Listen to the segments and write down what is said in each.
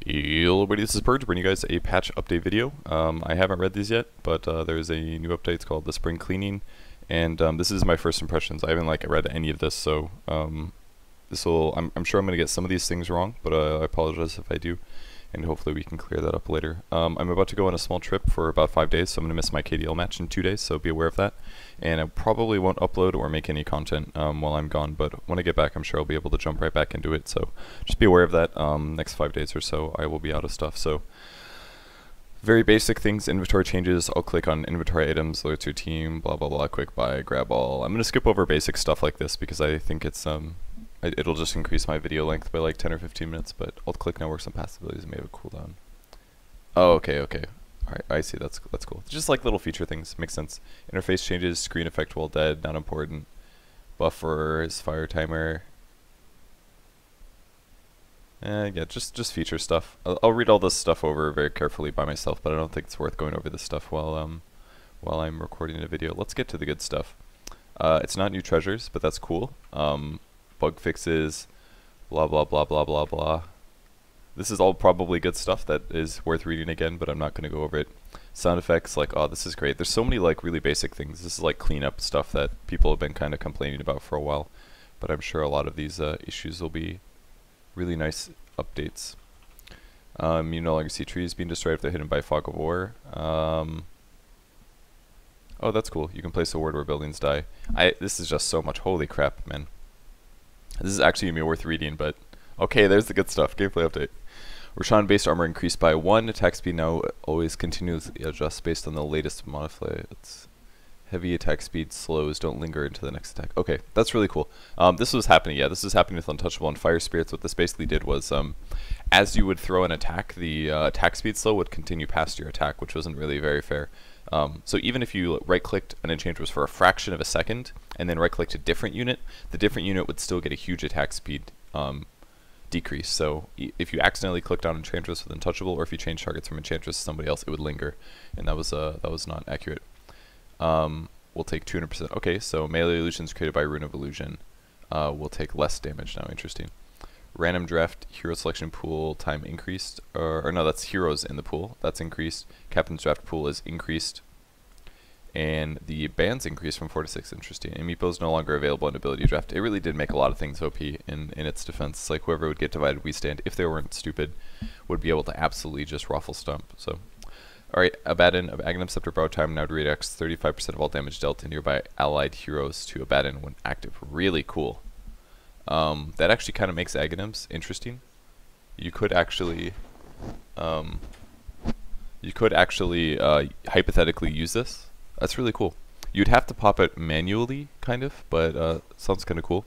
Hello everybody, this is Purge, bringing you guys a patch update video. I haven't read these yet, but there's a new update. It's called the Spring Cleaning, and this is my first impressions. I haven't read any of this, so I'm sure I'm gonna get some of these things wrong, but I apologize if I do, and hopefully we can clear that up later. I'm about to go on a small trip for about 5 days, so I'm gonna miss my KDL match in 2 days, so be aware of that. And I probably won't upload or make any content while I'm gone, but when I get back I'm sure I'll be able to jump right back into it, so just be aware of that. Next 5 days or so I will be out of stuff. So very basic things, inventory changes. I'll click on inventory items, alerts your team, blah blah blah, quick buy, grab all. I'm going to skip over basic stuff like this because I think it's it'll just increase my video length by like 10 or 15 minutes, but alt click now works on passive abilities and may have a cooldown. Oh, okay. Alright, I see, that's cool. Just like little feature things, makes sense. Interface changes, screen effect while dead, not important. Buffers, fire timer. Yeah, just feature stuff. I'll read all this stuff over very carefully by myself, but I don't think it's worth going over this stuff while I'm recording a video. Let's get to the good stuff. It's not new treasures, but that's cool. Bug fixes, blah blah blah blah blah blah. This is all probably good stuff that is worth reading again, but I'm not going to go over it. Sound effects, oh, this is great. There's so many really basic things. This is cleanup stuff that people have been kind of complaining about for a while, but I'm sure a lot of these issues will be really nice updates. You no longer see trees being destroyed if they're hidden by fog of war. Oh, that's cool. You can place a ward where buildings die. This is just so much. Holy crap, man. This is actually going to be worth reading, but okay, there's the good stuff. Gameplay update. Roshan based armor increased by 1. Attack speed now always continuously adjusts based on the latest modifier. It's heavy attack speed slows, don't linger into the next attack. Okay, that's really cool. This was happening, yeah, this is happening with Untouchable and Fire Spirits. What this basically did was, as you would throw an attack, the attack speed slow would continue past your attack, which wasn't really very fair. So even if you right-clicked an enchant was for a fraction of a second, and then right-clicked a different unit, the different unit would still get a huge attack speed decrease. So if you accidentally clicked on Enchantress with Untouchable, or if you change targets from Enchantress to somebody else, it would linger, and that was not accurate. We'll take 200%. Okay, so melee illusions created by Rune of Illusion will take less damage now. Interesting. Random draft hero selection pool time increased, or no, that's heroes in the pool. That's increased. Captain's draft pool is increased. And the bans increased from 4 to 6. Interesting. And Meepo is no longer available in ability draft. It really did make a lot of things OP in its defense. It's like whoever would get divided we stand, if they weren't stupid, would be able to absolutely just ruffle stomp. So, alright, Abaddon of Aghanim Scepter borrow time now reacts 35% of all damage dealt to nearby allied heroes to Abaddon when active. Really cool. That actually kind of makes Aghanims interesting. You could actually hypothetically use this. That's really cool. You'd have to pop it manually, kind of, but sounds kind of cool.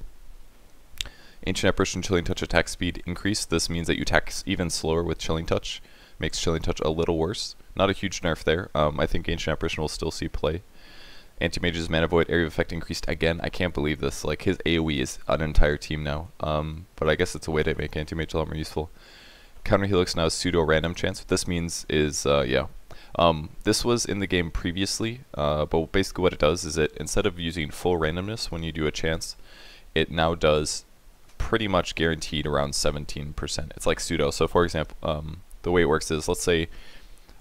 Ancient Apparition Chilling Touch attack speed increased. This means that you attack even slower with Chilling Touch. Makes Chilling Touch a little worse. Not a huge nerf there. I think Ancient Apparition will still see play. Anti-Mage's Mana Void area of effect increased again. I can't believe this. His AoE is an entire team now. But I guess it's a way to make Anti-Mage a lot more useful. Counter Helix now is pseudo-random chance. What this means is, this was in the game previously, but basically what it does is instead of using full randomness when you do a chance, it now does pretty much guaranteed around 17%. It's like pseudo. So for example, the way it works is, let's say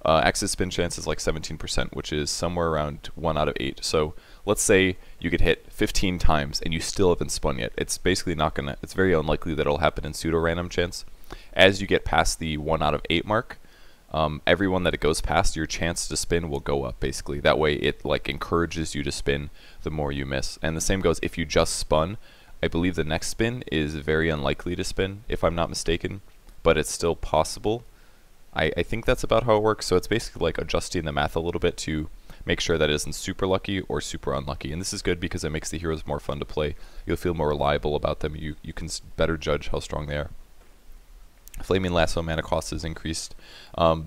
Axis spin chance is 17%, which is somewhere around 1 out of 8. So let's say you get hit 15 times and you still haven't spun yet. It's basically not gonna, it's very unlikely that it'll happen in pseudo random chance. As you get past the 1 out of 8 mark, everyone that it goes past, your chance to spin will go up, basically. That way it encourages you to spin the more you miss. And the same goes if you just spun. I believe the next spin is very unlikely to spin, if I'm not mistaken, but it's still possible. I think that's about how it works. So it's basically adjusting the math a little bit to make sure that it isn't super lucky or super unlucky. And this is good because it makes the heroes more fun to play. You'll feel more reliable about them. You can better judge how strong they are. Flaming Lasso mana cost is increased.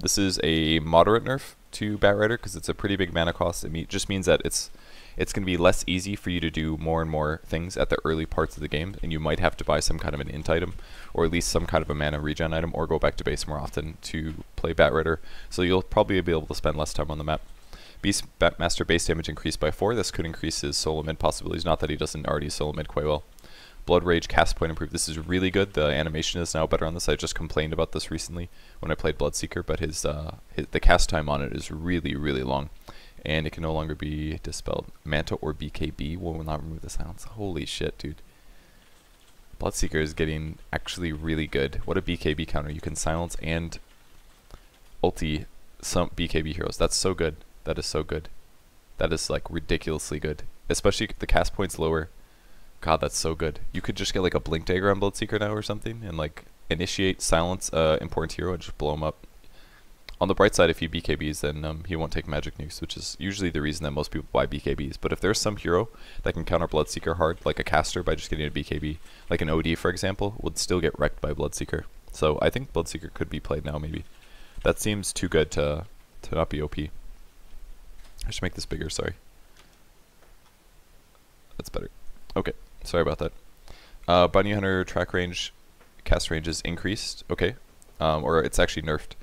This is a moderate nerf to Batrider because it's a pretty big mana cost. It just means that it's going to be less easy for you to do more and more things at the early parts of the game, and you might have to buy some kind of an int item, or at least some kind of a mana regen item, or go back to base more often to play Batrider. So you'll probably be able to spend less time on the map. Beastmaster base damage increased by 4. This could increase his solo mid possibilities. Not that he doesn't already solo mid quite well. Blood Rage cast point improved. This is really good. The animation is now better on this. I just complained about this recently when I played Bloodseeker, but the cast time on it is really, really long. And it can no longer be dispelled. Manta or BKB will not remove the silence. Holy shit, dude. Bloodseeker is getting actually really good. What a BKB counter. You can silence and ulti some BKB heroes. That's so good. That is so good. That is like ridiculously good. Especially the cast points lower. God, that's so good. You could just get like a Blink Dagger on Bloodseeker now or something and like initiate silence important hero and just blow him up. On the bright side, if he BKBs, then he won't take magic nukes, which is usually the reason that most people buy BKBs. But if there's some hero that can counter Bloodseeker hard, like a caster by just getting a BKB, like an OD for example, would still get wrecked by Bloodseeker. So I think Bloodseeker could be played now maybe. That seems too good to not be OP. I should make this bigger, sorry. That's better. Okay, sorry about that. Bunny Hunter track range, cast range is increased, okay. Or it's actually nerfed.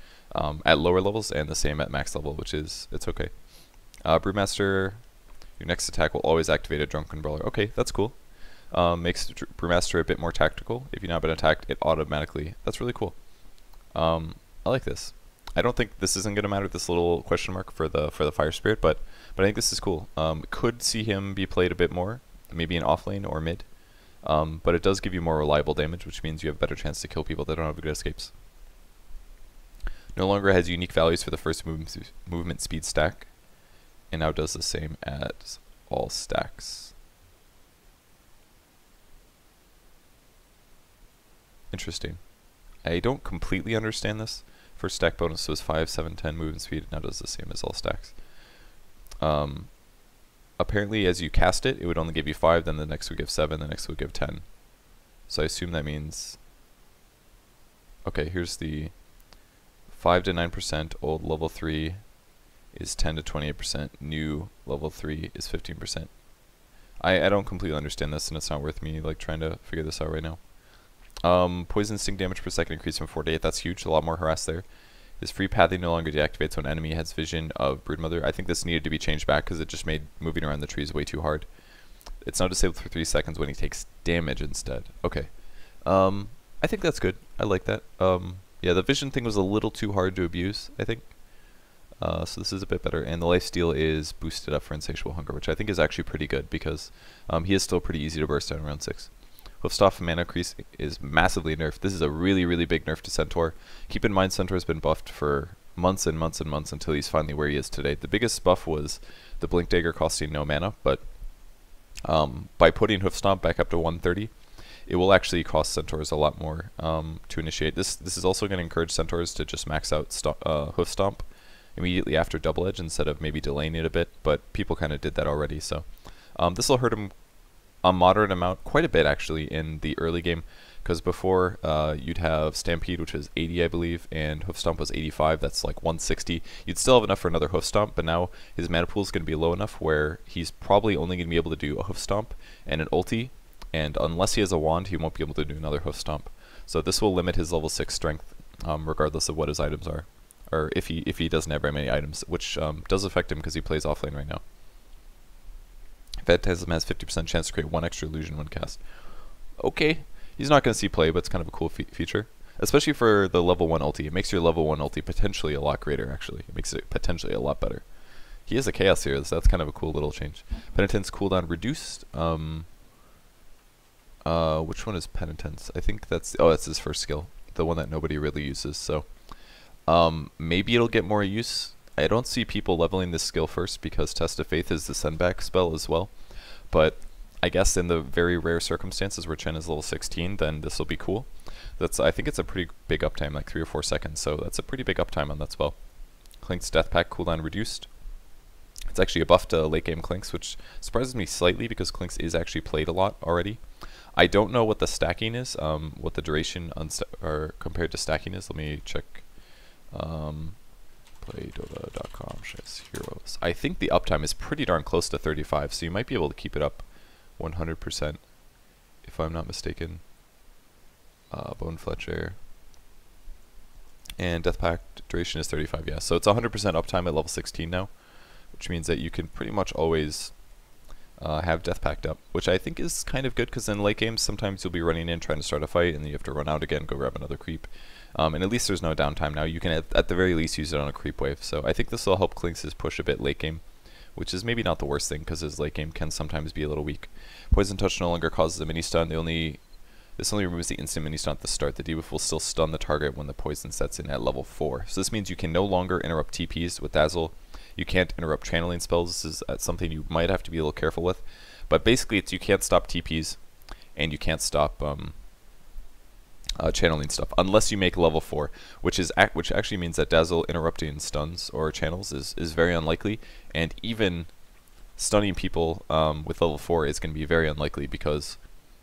At lower levels and the same at max level, which is, it's okay. Brewmaster, your next attack will always activate a Drunken Brawler. Okay, that's cool. Makes Brewmaster a bit more tactical. If you've not been attacked, it automatically, that's really cool. I like this. I don't think this isn't going to matter, this little question mark for the Fire Spirit, but I think this is cool. Could see him be played a bit more, maybe in offlane or mid. But it does give you more reliable damage, which means you have a better chance to kill people that don't have good escapes. No longer has unique values for the first movement speed stack, and now does the same as all stacks. Interesting. I don't completely understand this. First stack bonus was 5, 7, 10 movement speed, now does the same as all stacks. Apparently as you cast it, it would only give you 5, then the next would give 7, the next would give 10. So I assume that means... Okay, here's the... 5 to 9%, old level 3 is 10 to 28%, new level 3 is 15%. I don't completely understand this, and it's not worth me like trying to figure this out right now. Poison sting damage per second increased from 4 to 8, that's huge, a lot more harass there. His free pathing no longer deactivates when enemy has vision of Broodmother. I think this needed to be changed back because it just made moving around the trees way too hard. It's now disabled for 3 seconds when he takes damage instead. Okay. I think that's good. I like that. Yeah, the vision thing was a little too hard to abuse, I think. So this is a bit better. And the lifesteal is boosted up for Insatiable Hunger, which I think is actually pretty good because he is still pretty easy to burst down around 6. Hoofstaff mana increase is massively nerfed. This is a really, really big nerf to Centaur. Keep in mind, Centaur has been buffed for months and months and months until he's finally where he is today. The biggest buff was the Blink Dagger costing no mana, but by putting Hoofstomp back up to 130, it will actually cost Centaurs a lot more to initiate. This is also going to encourage Centaurs to just max out Hoofstomp immediately after Double Edge instead of maybe delaying it a bit, but people kind of did that already, so this will hurt him a moderate amount, quite a bit actually, in the early game, because before you'd have Stampede, which was 80 I believe, and Hoofstomp was 85, that's like 160. You'd still have enough for another Hoofstomp, but now his mana pool is going to be low enough where he's probably only going to be able to do a Hoofstomp and an ulti, and unless he has a wand, he won't be able to do another Hoofstomp. So this will limit his level 6 strength, regardless of what his items are, or if he doesn't have very many items, which does affect him because he plays offlane right now. Phantasm has 50% chance to create 1 extra illusion when cast. Okay, he's not going to see play, but it's kind of a cool feature. Especially for the level 1 ulti. It makes your level 1 ulti potentially a lot greater, actually. It makes it potentially a lot better. He is a Chaos here, so that's kind of a cool little change. Penitence cooldown reduced. Which one is Penitence? I think that's... Oh, that's his first skill. The one that nobody really uses, so... maybe it'll get more use. I don't see people leveling this skill first because Test of Faith is the sendback spell as well. But I guess in the very rare circumstances where Chen is level 16, then this will be cool. I think it's a pretty big uptime, like 3 or 4 seconds, so that's a pretty big uptime on that spell. Clink's Death Pact cooldown reduced. It's actually a buff to late game Clinks, which surprises me slightly because Clinks is actually played a lot already. I don't know what the stacking is, what the duration or compared to stacking is. Let me check. Playdota.com heroes. I think the uptime is pretty darn close to 35, so you might be able to keep it up 100% if I'm not mistaken. Bone Fletcher. And Death Pact duration is 35, yeah. So it's 100% uptime at level 16 now, which means that you can pretty much always have Death Pact up, which I think is kind of good because in late games sometimes you'll be running in trying to start a fight and then you have to run out again, go grab another creep. And at least there's no downtime now. You can at the very least use it on a creep wave. So I think this will help Clinx's push a bit late game, which is maybe not the worst thing because his late game can sometimes be a little weak. Poison Touch no longer causes a mini stun. This only removes the instant mini stun at the start. The debuff will still stun the target when the poison sets in at level 4. So this means you can no longer interrupt TPs with Dazzle. You can't interrupt channeling spells. This is something you might have to be a little careful with. But basically, you can't stop TPs, and you can't stop channeling stuff unless you make level 4, which actually means that Dazzle interrupting stuns or channels is very unlikely, and even stunning people with level 4 is going to be very unlikely because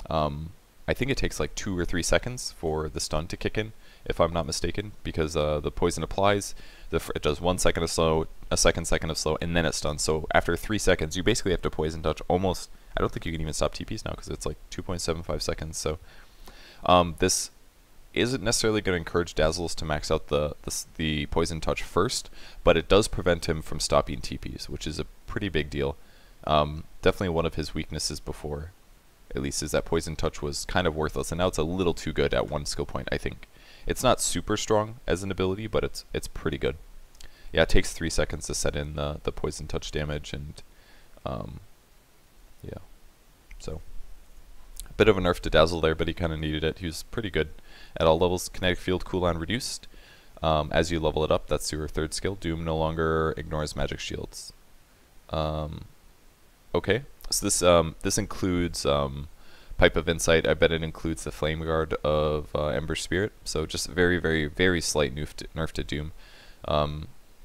I think it takes like 2 or 3 seconds for the stun to kick in, if I'm not mistaken, because the poison applies, it does 1 second of slow, a second of slow, and then it stuns. So after 3 seconds, you basically have to poison touch almost. I don't think you can even stop TPs now because it's like 2.75 seconds. So this isn't necessarily going to encourage Dazzles to max out the poison touch first, but it does prevent him from stopping TPs, which is a pretty big deal. Definitely one of his weaknesses before, at least, is that poison touch was kind of worthless, and now it's a little too good at 1 skill point, I think. It's not super strong as an ability, but it's pretty good. Yeah, it takes 3 seconds to set in the poison touch damage, and yeah. So, a bit of a nerf to Dazzle there, but he kind of needed it. He was pretty good at all levels. Kinetic Field cooldown reduced. As you level it up, that's your 3rd skill. Doom no longer ignores magic shields. Okay, so this includes Pipe of Insight. I bet it includes the Flame Guard of Ember Spirit. So just very, very, very slight nerf to Doom.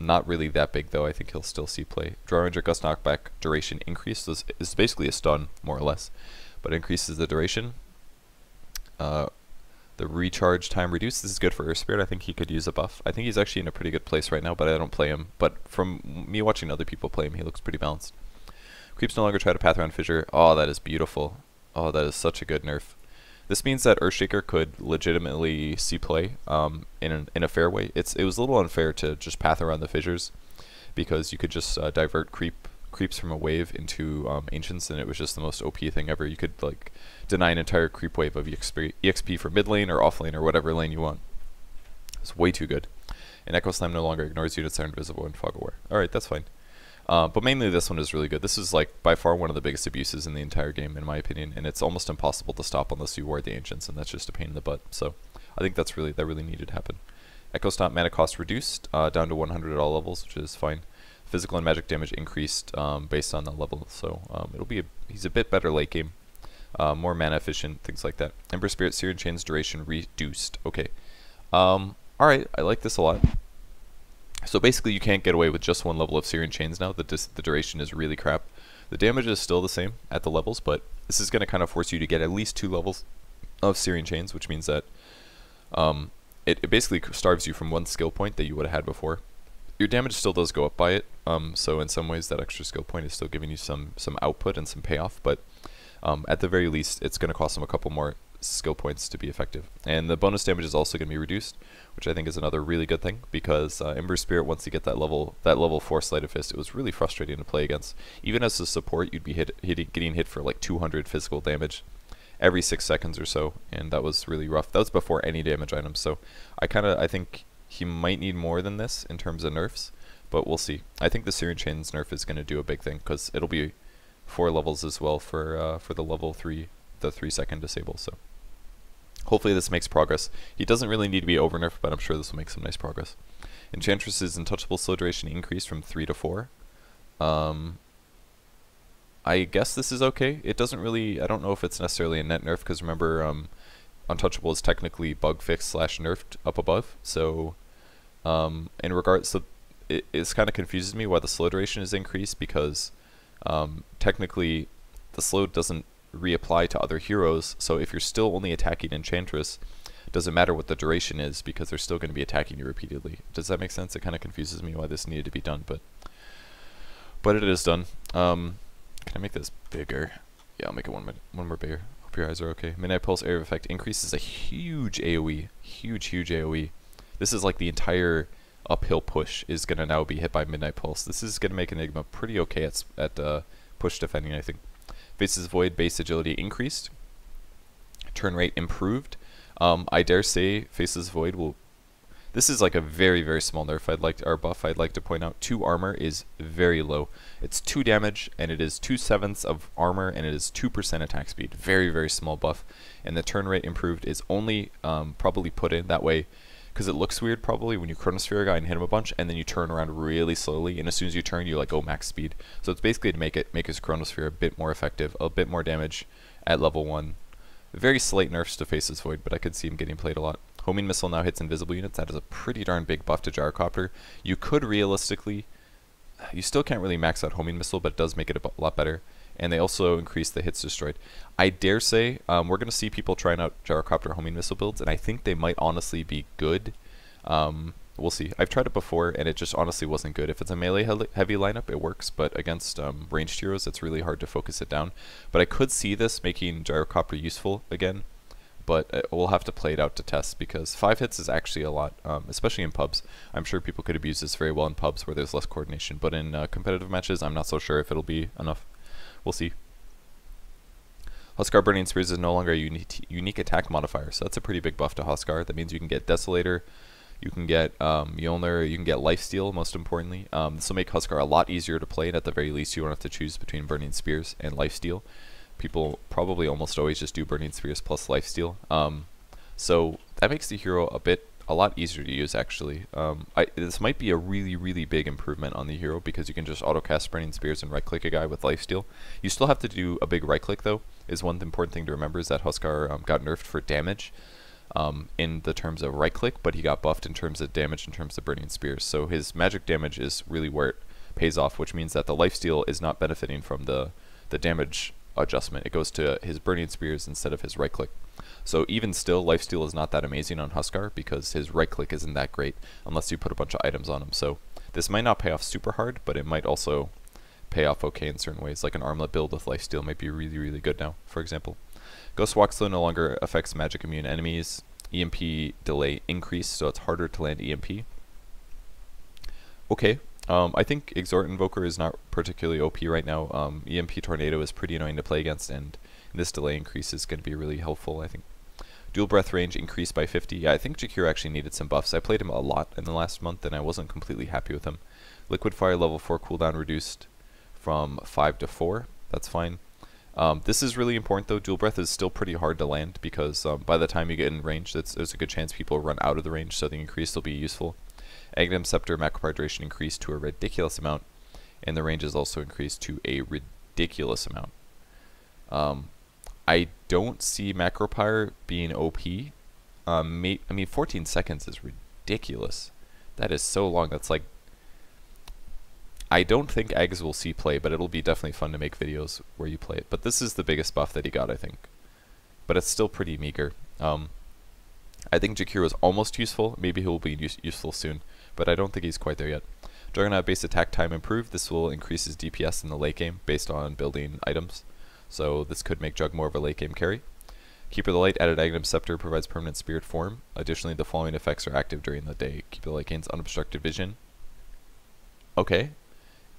Not really that big though. I think he'll still see play. Draw Ranger Gust knockback duration increase. This is basically a stun, more or less, but increases the duration. The recharge time reduced. This is good for Earth Spirit. I think he could use a buff. I think he's actually in a pretty good place right now, but I don't play him. But from me watching other people play him, he looks pretty balanced. Creeps no longer try to path around Fissure. Oh, that is beautiful. Oh, that is such a good nerf. This means that Earthshaker could legitimately see play in a fair way. It was a little unfair to just path around the fissures because you could just divert creeps from a wave into Ancients, and it was just the most OP thing ever. You could like deny an entire creep wave of EXP for mid lane or off lane or whatever lane you want. It's way too good. And Echo Slam no longer ignores units that are invisible in Fog Aware. Alright, that's fine. But mainly this one is really good. This is like by far one of the biggest abuses in the entire game in my opinion, and it's almost impossible to stop unless you ward the Ancients, and that's just a pain in the butt. So I think that really needed to happen. Echo Stomp mana cost reduced down to 100 at all levels, which is fine. Physical and magic damage increased based on the level, so he's a bit better late game, more mana efficient, things like that. Ember Spirit Searing Chains duration reduced. Okay, alright, I like this a lot. So basically you can't get away with just 1 level of Searing Chains now. The duration is really crap. The damage is still the same at the levels, but this is going to kind of force you to get at least 2 levels of Searing Chains, which means that it basically starves you from 1 skill point that you would have had before. Your damage still does go up by it, so in some ways that extra skill point is still giving you some output and some payoff, but at the very least it's going to cost them a couple more skill points to be effective. And the bonus damage is also going to be reduced, which I think is another really good thing, because Ember Spirit, once you get that level 4 Sleight of Fist, it was really frustrating to play against. Even as a support, you'd be getting hit for like 200 physical damage every 6 seconds or so, and that was really rough. That was before any damage items, so I think he might need more than this in terms of nerfs, but we'll see. I think the Searing Chains nerf is going to do a big thing, because it'll be 4 levels as well for the level 3, the 3-second disable, so hopefully this makes progress. He doesn't really need to be over nerfed, but I'm sure this will make some nice progress. Enchantress's Untouchable slow duration increased from 3 to 4. I guess this is okay. It doesn't really, I don't know if it's necessarily a net nerf, because remember, Untouchable is technically bug fixed / nerfed up above, so in regards, so it kind of confuses me why the slow duration is increased, because technically the slow doesn't reapply to other heroes, so if you're still only attacking Enchantress, it doesn't matter what the duration is, because they're still going to be attacking you repeatedly. Does that make sense? It kind of confuses me why this needed to be done, but it is done. Can I make this bigger? Yeah, I'll make it one more bigger. Hope your eyes are okay. Midnight Pulse Area of Effect increases a huge AoE. Huge AoE. This is like the entire uphill push is going to now be hit by Midnight Pulse. This is going to make Enigma pretty okay at push defending, I think. Faces Void base agility increased. Turn rate improved. I dare say Faces Void will... This is like a very, very small nerf or buff I'd like to point out. 2 armor is very low. It's 2 damage, and it is 2/7 of armor, and it is 2% attack speed. Very, very small buff. And the turn rate improved is only probably put in that way because it looks weird probably when you Chronosphere a guy and hit him a bunch, and then you turn around really slowly, and as soon as you turn, you like go max speed. So it's basically to make his Chronosphere a bit more effective, a bit more damage at level 1. Very slight nerfs to Faces Void, but I could see him getting played a lot. Homing Missile now hits invisible units. That is a pretty darn big buff to Gyrocopter. You could realistically... You still can't really max out Homing Missile, but it does make it a lot better. And they also increase the hits destroyed. I dare say we're going to see people trying out Gyrocopter Homing Missile builds, and I think they might honestly be good. We'll see. I've tried it before, and it just honestly wasn't good. If it's a melee heavy lineup, it works, but against ranged heroes, it's really hard to focus it down. But I could see this making Gyrocopter useful again. But we'll have to play it out to test because 5 hits is actually a lot, especially in pubs. I'm sure people could abuse this very well in pubs where there's less coordination, but in competitive matches, I'm not so sure if it'll be enough. We'll see. Huskar Burning Spears is no longer a unique attack modifier, so that's a pretty big buff to Huskar. That means you can get Desolator, you can get Mjolnir, you can get Lifesteal, most importantly. This will make Huskar a lot easier to play, and at the very least, you won't have to choose between Burning Spears and Lifesteal. People probably almost always just do Burning Spears plus Lifesteal. So that makes the hero a lot easier to use actually. This might be a really, really big improvement on the hero because you can just auto-cast Burning Spears and right-click a guy with Lifesteal. You still have to do a big right-click though, is one important thing to remember, is that Huskar got nerfed for damage in the terms of right-click, but he got buffed in terms of damage in terms of Burning Spears. So his magic damage is really where it pays off, which means that the Lifesteal is not benefiting from the damage adjustment. It goes to his Burning Spears instead of his right click. So even still, Lifesteal is not that amazing on Huskar because his right click isn't that great unless you put a bunch of items on him. So this might not pay off super hard, but it might also pay off okay in certain ways. Like an armlet build with Lifesteal might be really, really good now, for example. Ghost Walk Slow no longer affects magic immune enemies. EMP delay increased, so it's harder to land EMP. Okay. I think Exhort Invoker is not particularly OP right now. EMP Tornado is pretty annoying to play against, and this delay increase is going to be really helpful, I think. Dual Breath range increased by 50. Yeah, I think Jakiro actually needed some buffs. I played him a lot in the last month, and I wasn't completely happy with him. Liquid Fire level 4 cooldown reduced from 5 to 4. That's fine. This is really important, though. Dual Breath is still pretty hard to land, because by the time you get in range, there's a good chance people run out of the range, so the increase will be useful. Aghanim Scepter macro hydration increased to a ridiculous amount, and the range is also increased to a ridiculous amount. I don't see Macropyre being OP. I mean, 14 seconds is ridiculous. That is so long. That's like... I don't think Eggs will see play, but it'll be definitely fun to make videos where you play it. But this is the biggest buff that he got, I think. But it's still pretty meager. I think Jakiro is almost useful. Maybe he'll be useful soon, but I don't think he's quite there yet. Juggernaut base attack time improved. This will increase his DPS in the late game based on building items. So this could make Jug more of a late game carry. Keeper of the Light added Aghanim Scepter provides permanent spirit form. Additionally, the following effects are active during the day. Keeper of the Light gains unobstructed vision. Okay.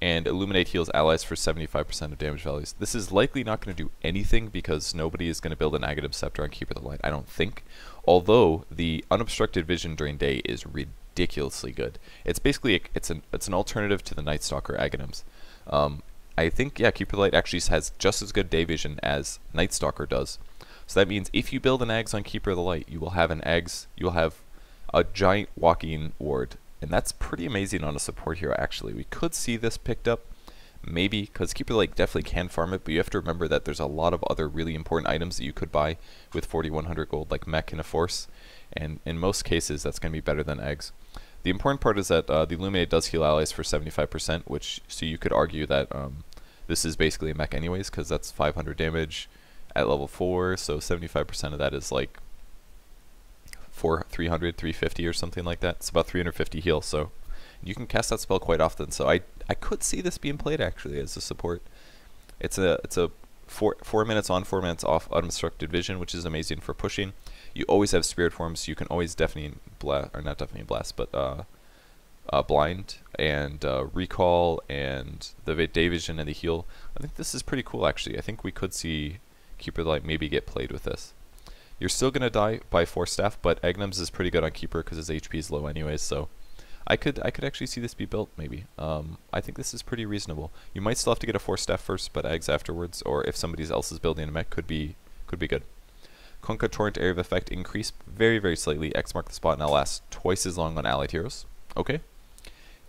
And Illuminate heals allies for 75% of damage values. This is likely not going to do anything because nobody is going to build an Aghanim Scepter on Keeper of the Light, I don't think. Although the unobstructed vision during day is ridiculously good. It's basically it's an alternative to the Night Stalker Aghanims. I think Keeper of the Light actually has just as good day vision as Night Stalker does. So that means if you build an Ags on Keeper of the Light, you will have a giant walking ward. And that's pretty amazing on a support hero, actually. We could see this picked up, maybe, because Keeper of the Light definitely can farm it, but you have to remember that there's a lot of other really important items that you could buy with 4,100 gold, like Mech and a Force, and in most cases, that's going to be better than Eggs. The important part is that the Illuminate does heal allies for 75%, so you could argue that this is basically a Mech anyways, because that's 500 damage at level 4, so 75% of that is like 300, 350 or something like that. It's about 350 heal, so you can cast that spell quite often. So I could see this being played actually as a support. It's a 4 minutes on, 4 minutes off unobstructed vision, which is amazing for pushing. You always have spirit forms, so you can always blast, but blind and recall and the day vision and the heal. I think this is pretty cool actually. I think we could see Keeper like maybe get played with this. You're still gonna die by Force Staff, but Agnum's is pretty good on Keeper because his HP is low anyways, so I could actually see this be built maybe. I think this is pretty reasonable. You might still have to get a Force Staff first, but Eggs afterwards, or if somebody else is building a mech, could be good. Kunkka Torrent area of effect increase very, very slightly. X mark the spot now lasts twice as long on allied heroes. Okay.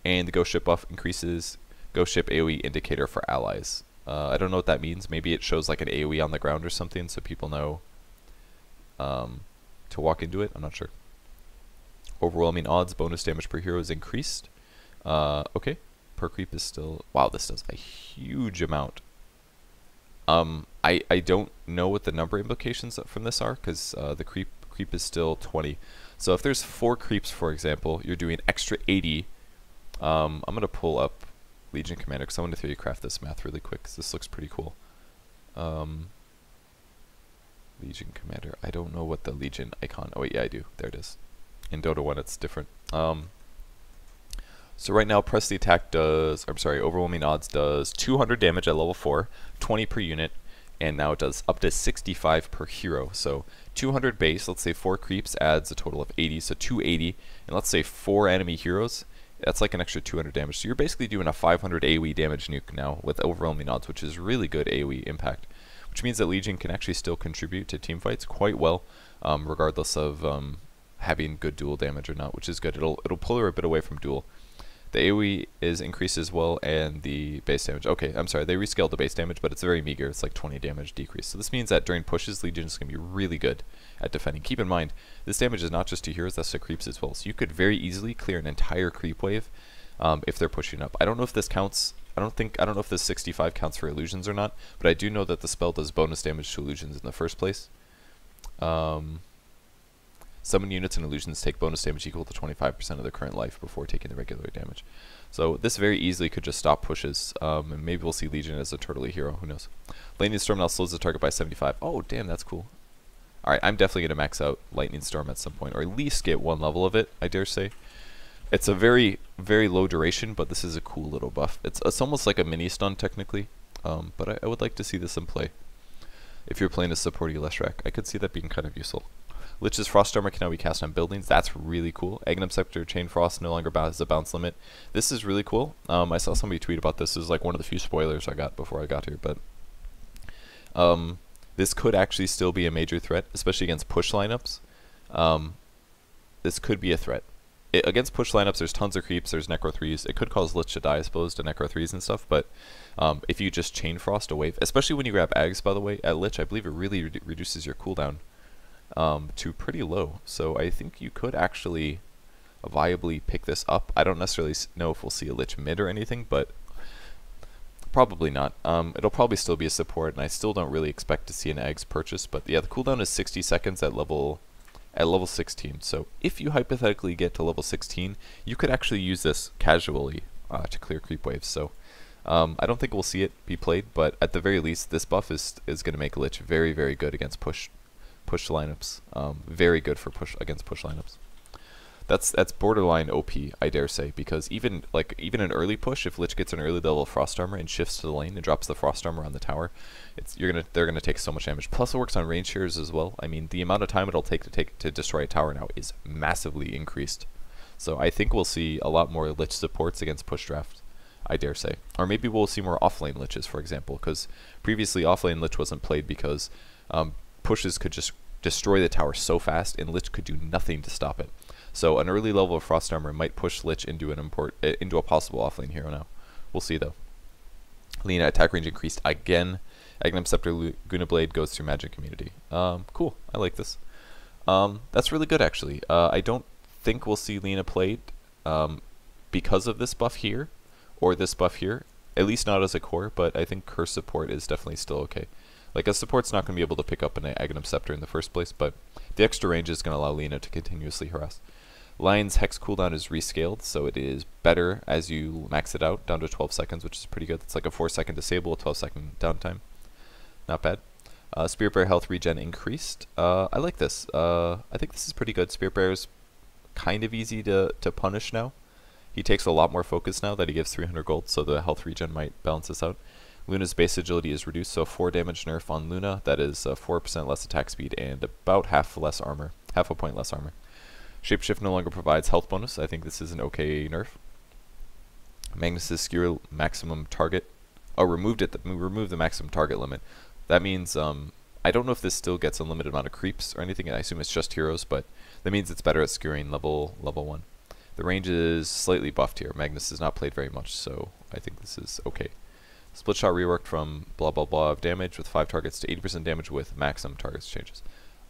And the Ghost Ship buff increases Ghost Ship AoE indicator for allies. I don't know what that means. Maybe it shows like an AoE on the ground or something so people know to walk into it. I'm not sure. Overwhelming odds, bonus damage per hero is increased. Okay. Per creep is still... Wow, this does a huge amount. I don't know what the number implications from this are because the creep is still 20. So if there's 4 creeps, for example, you're doing extra 80. I'm going to pull up Legion Commander because I want to 3D craft this math really quick because this looks pretty cool. Legion Commander. I don't know what the Legion icon... Oh wait, yeah I do. There it is. In Dota 1 it's different. So right now press the attack does... I'm sorry, overwhelming odds does 200 damage at level 4, 20 per unit, and now it does up to 65 per hero. So 200 base, let's say 4 creeps adds a total of 80, so 280, and let's say 4 enemy heroes, that's like an extra 200 damage. So you're basically doing a 500 AoE damage nuke now with overwhelming odds, which is really good AoE impact. Which means that Legion can actually still contribute to team fights quite well, regardless of having good duel damage or not, which is good. It'll pull her a bit away from duel. The AoE is increased as well, and the base damage. Okay, I'm sorry, they rescaled the base damage, but it's very meager. It's like 20 damage decrease. So this means that during pushes, Legion is going to be really good at defending. Keep in mind, this damage is not just to heroes, that's to creeps as well. So you could very easily clear an entire creep wave if they're pushing up. I don't know if this counts. I don't know if this 65 counts for illusions or not, but I do know that the spell does bonus damage to illusions in the first place. Summon units and illusions take bonus damage equal to 25% of their current life before taking the regular damage. So this very easily could just stop pushes, and maybe we'll see Legion as a turtley hero, who knows. Lightning Storm now slows the target by 75. Oh damn, that's cool. Alright, I'm definitely going to max out Lightning Storm at some point, or at least get 1 level of it, I dare say. It's a very, very low duration, but this is a cool little buff. It's almost like a mini stun technically, but I would like to see this in play. If you're playing a supporty Leshrac, I could see that being kind of useful. Lich's Frost Armor can now be cast on buildings. That's really cool. Agnum Scepter, Chain Frost no longer has a bounce limit. This is really cool. I saw somebody tweet about this. This is like one of the few spoilers I got before I got here, but this could actually still be a major threat, especially against push lineups. This could be a threat. Against push lineups, there's tons of creeps, there's Necro 3s. It could cause Lich to die, I suppose, to Necro 3s and stuff, but if you just Chain Frost a wave, especially when you grab Ags, by the way, at Lich, I believe it really reduces your cooldown to pretty low. So I think you could actually viably pick this up. I don't necessarily know if we'll see a Lich mid or anything, but probably not. It'll probably still be a support, and I still don't really expect to see an Ags purchase, but yeah, the cooldown is 60 seconds at level 16. So if you hypothetically get to level 16, you could actually use this casually to clear creep waves. So I don't think we'll see it be played, but at the very least, this buff is going to make Lich very, very good against push lineups. Very good for against push lineups. That's borderline OP, I dare say, because even an early push, if Lich gets an early level of Frost Armor and shifts to the lane and drops the Frost Armor on the tower, they're gonna take so much damage. Plus, it works on range shares as well. I mean, the amount of time it'll take to destroy a tower now is massively increased. So I think we'll see a lot more Lich supports against push draft, I dare say, or maybe we'll see more offlane Liches, for example, because previously offlane Lich wasn't played because pushes could just destroy the tower so fast, and Lich could do nothing to stop it. So an early level of Frost Armor might push Lich into a possible offlane hero now. We'll see though. Lina attack range increased again. Agnum Scepter Laguna Blade goes through Magic Community. Cool. I like this. That's really good actually. I don't think we'll see Lina played because of this buff here or this buff here. At least not as a core, but I think her support is definitely still okay. Like, a support's not going to be able to pick up an Agnum Scepter in the first place, but the extra range is going to allow Lina to continuously harass. Lion's Hex cooldown is rescaled, so it is better as you max it out, down to 12 seconds, which is pretty good. It's like a 4-second disable, a 12-second downtime. Not bad. Spirit Bearer health regen increased. I like this. I think this is pretty good. Spirit Bearer's kind of easy to punish now, He takes a lot more focus now that he gives 300 gold, so the health regen might balance this out. Luna's base agility is reduced, so 4 damage nerf on Luna. That is 4% less attack speed and about half a point less armor. Shapeshift no longer provides health bonus. I think this is an okay nerf. Magnus's skewer maximum target. Oh, removed the maximum target limit. That means I don't know if this still gets unlimited amount of creeps or anything. I assume it's just heroes, but that means it's better at skewering level 1. The range is slightly buffed here. Magnus has not played very much, so I think this is okay. Split shot reworked from blah blah blah of damage with 5 targets to 80% damage with maximum targets changes.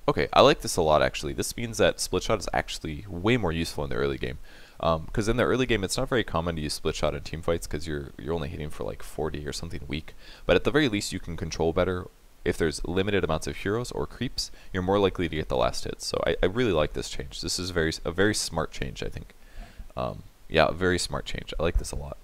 Okay, I like this a lot actually. This means that split shot is actually way more useful in the early game. Because in the early game, it's not very common to use split shot in team fights because you're only hitting for like 40 or something weak. But at the very least, you can control better. If there's limited amounts of heroes or creeps, you're more likely to get the last hit. So I really like this change. This is a very smart change, I think. Yeah, a very smart change. I like this a lot.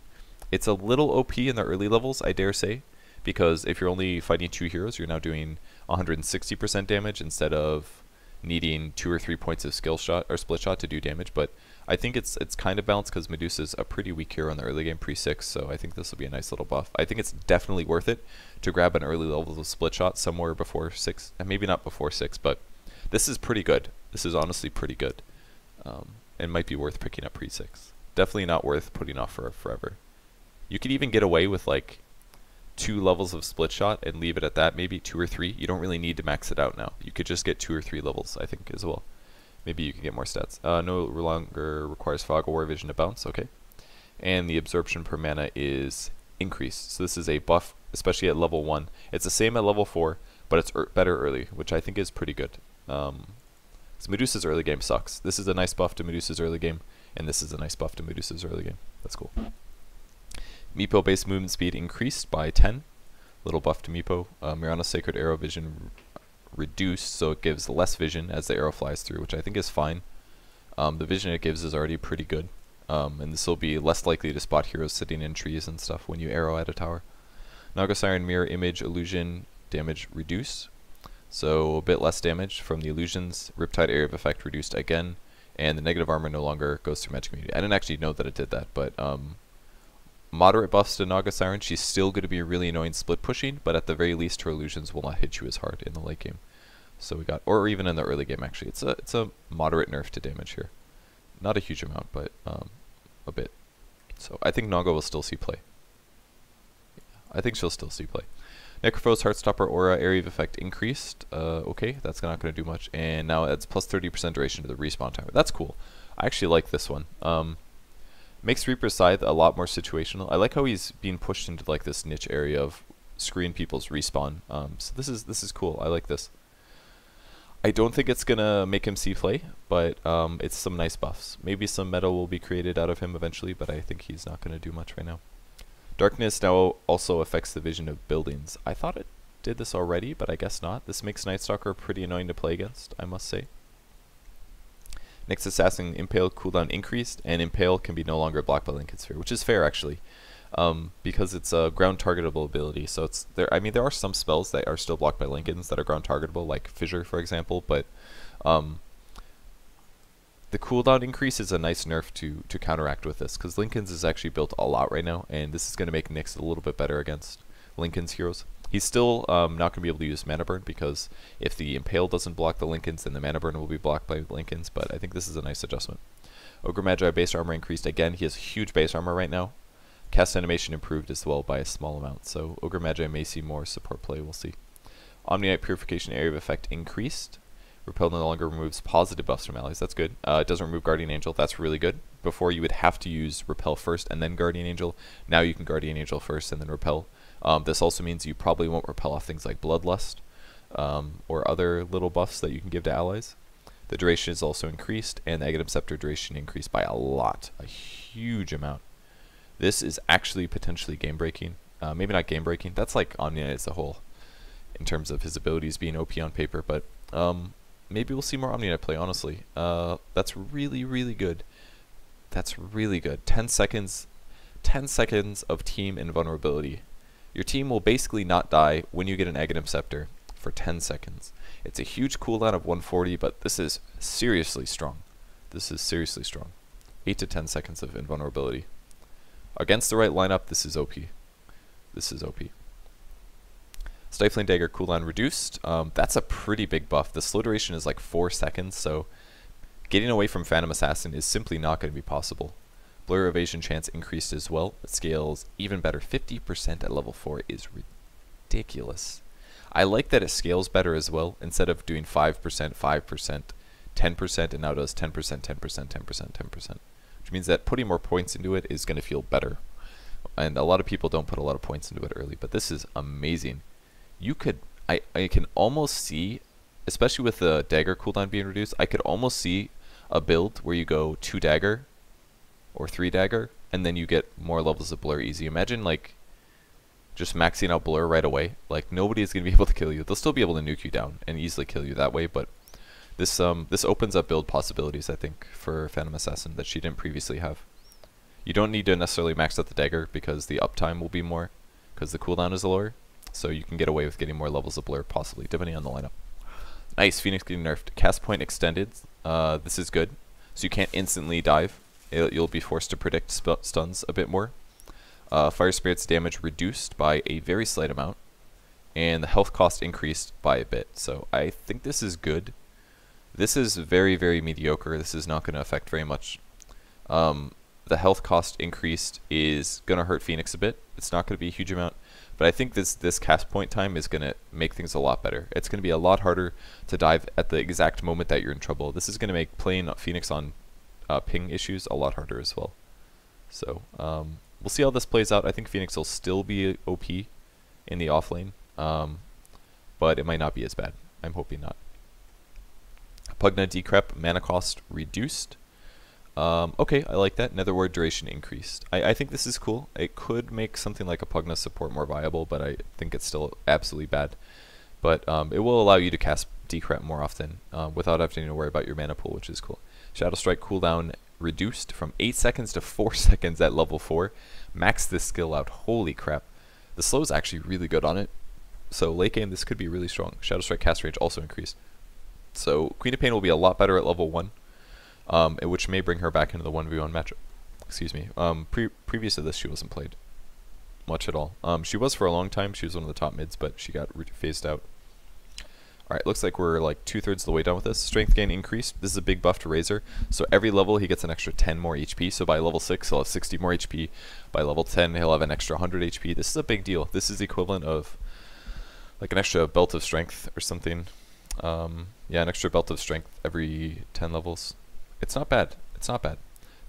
It's a little OP in the early levels, I dare say, because if you're only fighting 2 heroes, you're now doing 160% damage instead of needing 2 or 3 points of skill shot or split shot to do damage. But I think it's kind of balanced because Medusa's a pretty weak hero in the early game, pre-6, so I think this will be a nice little buff. I think it's definitely worth it to grab an early level of split shot somewhere before 6, and maybe not before 6, but this is pretty good. This is honestly pretty good. It might be worth picking up pre-6. Definitely not worth putting off for forever. You could even get away with like 2 levels of split shot and leave it at that, maybe 2 or 3. You don't really need to max it out now. You could just get 2 or 3 levels, I think, as well. Maybe you can get more stats. No longer requires fog or war vision to bounce, okay. And the absorption per mana is increased. So this is a buff, especially at level 1. It's the same at level 4, but it's better early, which I think is pretty good. So Medusa's early game sucks. This is a nice buff to Medusa's early game, and this is a nice buff to Medusa's early game. That's cool. Meepo base movement speed increased by 10. Little buff to Meepo. Mirana's Sacred Arrow vision reduced, so it gives less vision as the arrow flies through, which I think is fine. The vision it gives is already pretty good. And this will be less likely to spot heroes sitting in trees and stuff when you arrow at a tower. Naga Siren Mirror Image Illusion damage reduce. So a bit less damage from the illusions. Riptide Area of Effect reduced again. And the negative armor no longer goes through magic immunity. I didn't actually know that it did that, but moderate buffs to Naga Siren. She's still going to be really annoying split pushing, but at the very least her illusions will not hit you as hard in the late game. So we got, or even in the early game actually. It's a moderate nerf to damage here. Not a huge amount, but a bit. So I think Naga will still see play. I think she'll still see play. Necropho's Heartstopper Aura Area of Effect increased. Okay, that's not going to do much. And now it's plus 30% duration to the respawn timer. That's cool. I actually like this one. Makes Reaper's Scythe a lot more situational. I like how he's being pushed into like this niche area of screen people's respawn. So this is cool. I like this. I don't think it's gonna make him see play, but it's some nice buffs. Maybe some meta will be created out of him eventually, but I think he's not gonna do much right now. Darkness now also affects the vision of buildings. I thought it did this already, but I guess not. This makes Night Stalker pretty annoying to play against, I must say. Next Assassin Impale cooldown increased, and Impale can be no longer blocked by Lincoln Sphere, which is fair actually, because it's a ground targetable ability. So it's there. I mean, there are some spells that are still blocked by Lincolns that are ground targetable, like Fissure, for example. But the cooldown increase is a nice nerf to counteract with this, because Lincoln's is actually built a lot right now, and this is going to make Nyx a little bit better against Lincoln's heroes. He's still not going to be able to use Mana Burn, because if the Impale doesn't block the Lincolns, then the Mana Burn will be blocked by Lincolns, but I think this is a nice adjustment. Ogre Magi base armor increased again. He has huge base armor right now. Cast animation improved as well by a small amount, so Ogre Magi may see more support play, we'll see. Omniite Purification Area of Effect increased. Repel no longer removes positive buffs from allies, that's good. It doesn't remove Guardian Angel, that's really good. Before you would have to use Repel first and then Guardian Angel. Now you can Guardian Angel first and then Repel. This also means you probably won't repel off things like Bloodlust or other little buffs that you can give to allies. The duration is also increased, and the Aghanim Scepter duration increased by a lot, a huge amount. This is actually potentially game-breaking. Maybe not game-breaking, that's like Omniite as a whole, in terms of his abilities being OP on paper, but maybe we'll see more Omniite play, honestly. That's really, really good. That's really good. 10 seconds of team invulnerability. Your team will basically not die when you get an Aghanim Scepter for 10 seconds. It's a huge cooldown of 140, but this is seriously strong. This is seriously strong. 8 to 10 seconds of invulnerability. Against the right lineup, this is OP. This is OP. Stifling Dagger cooldown reduced. That's a pretty big buff. The slow duration is like 4 seconds, so getting away from Phantom Assassin is simply not going to be possible. Blur evasion chance increased as well. It scales even better. 50% at level 4 is ridiculous. I like that it scales better as well. Instead of doing 5%, 5%, 10%, and now does 10%, 10%, 10%, 10%. Which means that putting more points into it is going to feel better. And a lot of people don't put a lot of points into it early, but this is amazing. You could, I can almost see, especially with the dagger cooldown being reduced, I could almost see a build where you go 2 dagger or 3 dagger, and then you get more levels of blur easy. Imagine like just maxing out blur right away. Like nobody is going to be able to kill you. They'll still be able to nuke you down and easily kill you that way, but this opens up build possibilities, I think, for Phantom Assassin that she didn't previously have. You don't need to necessarily max out the dagger because the uptime will be more, because the cooldown is lower. So you can get away with getting more levels of blur, possibly, depending on the lineup. Nice, Phoenix getting nerfed. Cast point extended. This is good. So you can't instantly dive. You'll be forced to predict stuns a bit more. Fire Spirit's damage reduced by a very slight amount. And the health cost increased by a bit. So I think this is good. This is very, very mediocre. This is not going to affect very much. The health cost increased is going to hurt Phoenix a bit. It's not going to be a huge amount. But I think this cast point time is going to make things a lot better. It's going to be a lot harder to dive at the exact moment that you're in trouble. This is going to make playing Phoenix on ping issues a lot harder as well. So we'll see how this plays out. I think Phoenix will still be OP in the off lane, but it might not be as bad. I'm hoping not. Pugna Decrep, mana cost reduced. Okay, I like that. Netherward duration increased. I think this is cool. It could make something like a Pugna support more viable, but I think it's still absolutely bad. But it will allow you to cast Decrep more often without having to worry about your mana pool, which is cool. Shadow Strike cooldown reduced from 8 seconds to 4 seconds at level 4. Max this skill out. Holy crap. The slow is actually really good on it. So late game, this could be really strong. Shadow Strike cast range also increased. So Queen of Pain will be a lot better at level 1. Which may bring her back into the 1v1 matchup. Excuse me. Previous to this, she wasn't played much at all. She was for a long time. She was one of the top mids, but she got phased out. Alright, looks like we're like 2/3 of the way done with this. Strength gain increased. This is a big buff to Razor. So every level, he gets an extra 10 more HP. So by level 6, he'll have 60 more HP. By level 10, he'll have an extra 100 HP. This is a big deal. This is the equivalent of like an extra belt of strength or something. Yeah, an extra belt of strength every 10 levels. It's not bad. It's not bad.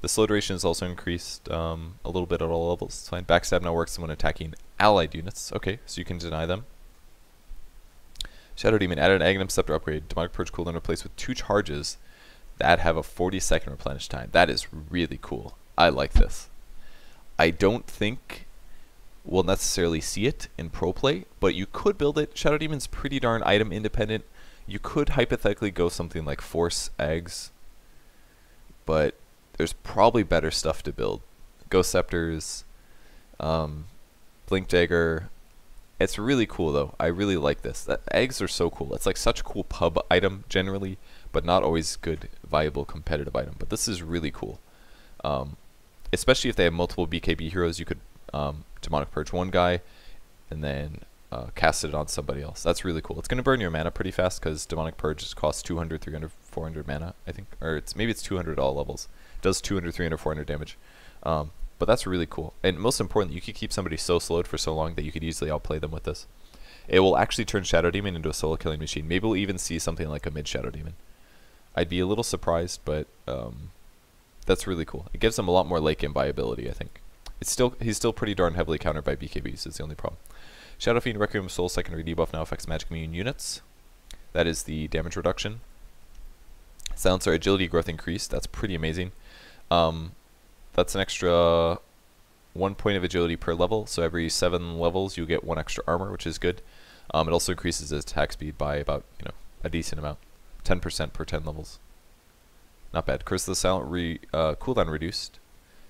The slow duration is also increased a little bit at all levels. It's fine. Backstab now works when attacking allied units. Okay, so you can deny them. Shadow Demon added an Aghanim Scepter upgrade. Demonic Purge cooldown replaced with 2 charges that have a 40-second replenish time. That is really cool. I like this. I don't think we'll necessarily see it in pro play, but you could build it. Shadow Demon's pretty darn item independent. You could hypothetically go something like Force Eggs, but there's probably better stuff to build. Ghost Scepters, Blink Dagger. It's really cool though. I really like this. Eggs are so cool. It's like such a cool pub item generally, but not always good, viable, competitive item. But this is really cool. Especially if they have multiple BKB heroes, you could Demonic Purge one guy and then cast it on somebody else. That's really cool. It's going to burn your mana pretty fast because Demonic Purge costs 200, 300, 400 mana, I think. Or maybe it's 200 at all levels. It does 200, 300, 400 damage. But that's really cool. And most importantly, you could keep somebody so slowed for so long that you could easily outplay them with this. It will actually turn Shadow Demon into a solo killing machine. Maybe we'll even see something like a mid Shadow Demon. I'd be a little surprised, but that's really cool. It gives him a lot more late game viability, I think. He's still pretty darn heavily countered by BKBs, is the only problem. Shadow Fiend Requiem of Soul secondary debuff now affects magic immune units. That is the damage reduction. Silencer agility growth increased. That's pretty amazing. That's an extra 1 point of agility per level. So every 7 levels you get 1 extra armor, which is good. It also increases his attack speed by about a decent amount, 10% per 10 levels. Not bad. Curse of the Silent cooldown reduced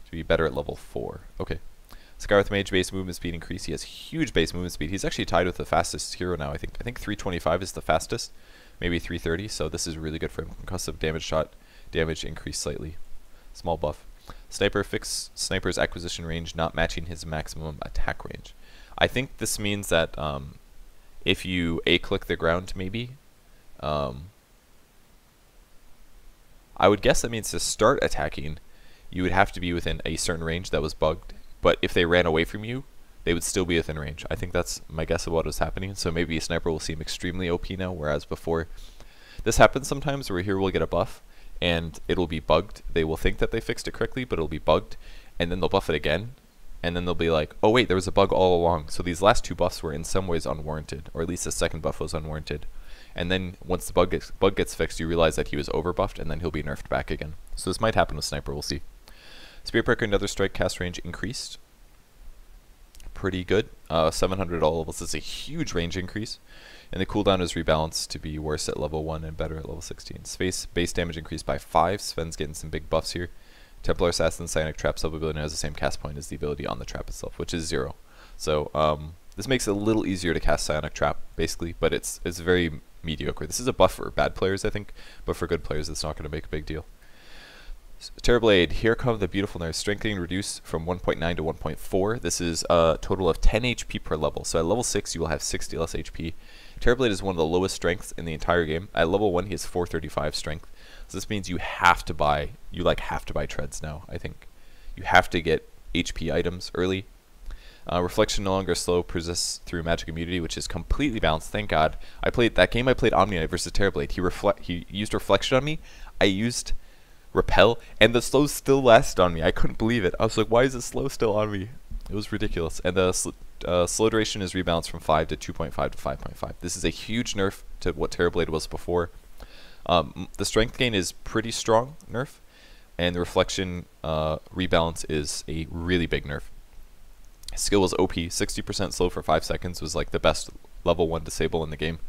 to be better at level 4. Okay. Scarlet Mage base movement speed increase. He has huge base movement speed. He's actually tied with the fastest hero now. I think 325 is the fastest, maybe 330. So this is really good for him. Concussive damage shot damage increased slightly. Small buff. Sniper fix sniper's acquisition range not matching his maximum attack range. I think this means that if you A-click the ground, maybe, I would guess that means to start attacking, you would have to be within a certain range that was bugged. But if they ran away from you, they would still be within range. I think that's my guess of what is happening. So maybe a sniper will seem extremely OP now, whereas before, this happens sometimes where here we'll get a buff and it'll be bugged. They will think that they fixed it correctly, but it'll be bugged, and then they'll buff it again, and then they'll be like, oh wait, there was a bug all along. So these last two buffs were in some ways unwarranted, or at least the second buff was unwarranted. And then once the bug gets fixed, you realize that he was overbuffed, and then he'll be nerfed back again. So this might happen with Sniper, we'll see. Spear Breaker, another strike cast range increased. Pretty good. 700 all levels is a huge range increase. And the cooldown is rebalanced to be worse at level 1 and better at level 16. Space base damage increased by 5. Sven's getting some big buffs here. Templar Assassin Psionic Trap sub-ability has the same cast point as the ability on the trap itself, which is 0. So this makes it a little easier to cast Psionic Trap, basically, but it's very mediocre. This is a buff for bad players, I think, but for good players it's not going to make a big deal. Terrorblade, here come the beautiful nerfs. Strengthening reduced from 1.9 to 1.4. This is a total of 10 HP per level. So at level 6 you will have 60 less HP. Terrorblade is one of the lowest strengths in the entire game. At level 1 he has 435 strength. So this means you have to buy treads now, I think. You have to get HP items early. Reflection no longer slow, persists through magic immunity, which is completely balanced, thank god. I played Omni Knight versus Terrorblade. He used Reflection on me. I used Repel, and the slow still lasted on me. I couldn't believe it. I was like, why is the slow still on me? It was ridiculous. And the slow duration is rebalanced from 5 to 2.5 to 5.5. This is a huge nerf to what Terrorblade was before. The strength gain is pretty strong nerf, and the reflection rebalance is a really big nerf. Skill was OP. 60% slow for 5 seconds was like the best level 1 disable in the game.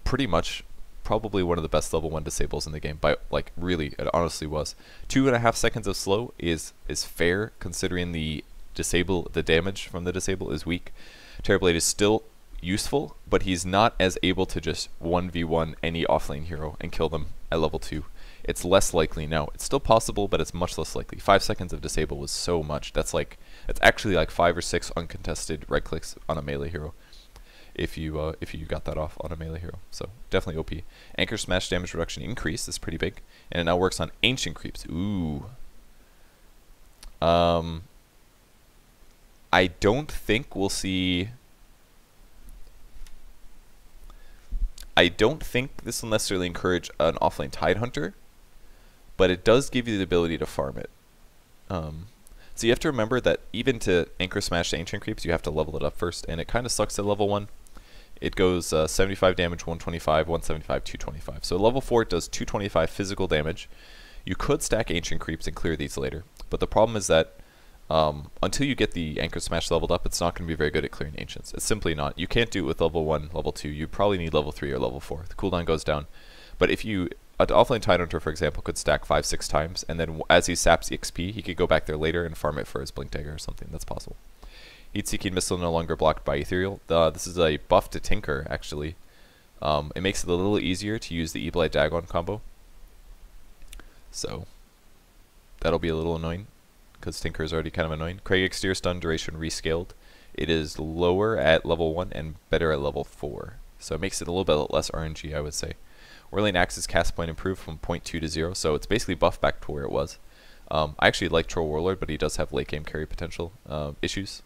Pretty much probably one of the best level 1 disables in the game, by like really, it honestly was. 2.5 seconds of slow is fair considering the damage from the disable is weak. Terrorblade is still useful, but he's not as able to just 1v1 any offlane hero and kill them at level 2. It's less likely now. It's still possible, but it's much less likely. 5 seconds of disable was so much. It's actually like 5 or 6 uncontested right clicks on a melee hero if you got that off on a melee hero. So definitely OP. Anchor smash damage reduction increase is pretty big, and it now works on ancient creeps. Ooh. I don't think we'll see. I don't think this will necessarily encourage an offlane Tidehunter, but it does give you the ability to farm it. So you have to remember that even to anchor smash ancient creeps, you have to level it up first, and it kind of sucks at level 1. It goes 75 damage, 125, 175, 225. So level 4 it does 225 physical damage. You could stack ancient creeps and clear these later, but the problem is that until you get the anchor smash leveled up, it's not going to be very good at clearing ancients. It's simply not. You can't do it with level 1, level 2. You probably need level 3 or level 4. The cooldown goes down. But if you, an offlane Tidehunter, for example, could stack 5-6 times, and then as he saps XP, he could go back there later and farm it for his Blink Dagger or something. That's possible. Heat-seeking missile no longer blocked by Ethereal. This is a buff to Tinker, actually. It makes it a little easier to use the E-Blight Dagon combo. So that'll be a little annoying, because Tinker is already kind of annoying. Craig Exterior stun duration rescaled. It is lower at level 1 and better at level 4. So it makes it a little bit less RNG, I would say. Whirling Axe's cast point improved from 0.2 to 0, so it's basically buffed back to where it was. I actually like Troll Warlord, but he does have late game carry potential issues.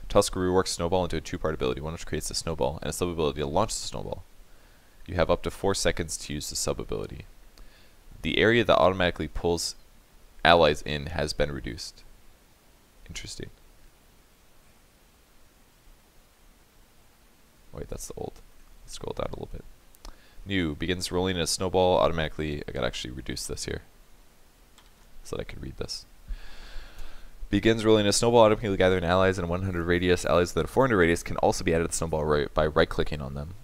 Tusk reworks Snowball into a 2-part ability, one which creates a snowball, and a sub-ability to launch the snowball. You have up to 4 seconds to use the sub-ability. The area that automatically pulls allies in has been reduced. Interesting. Wait, that's the old. Let's scroll down a little bit. New, begins rolling in a snowball automatically. I gotta actually reduce this here so that I can read this. Begins rolling a snowball automatically gathering allies in a 100 radius. Allies within a 400 radius can also be added to the snowball by right-clicking on them.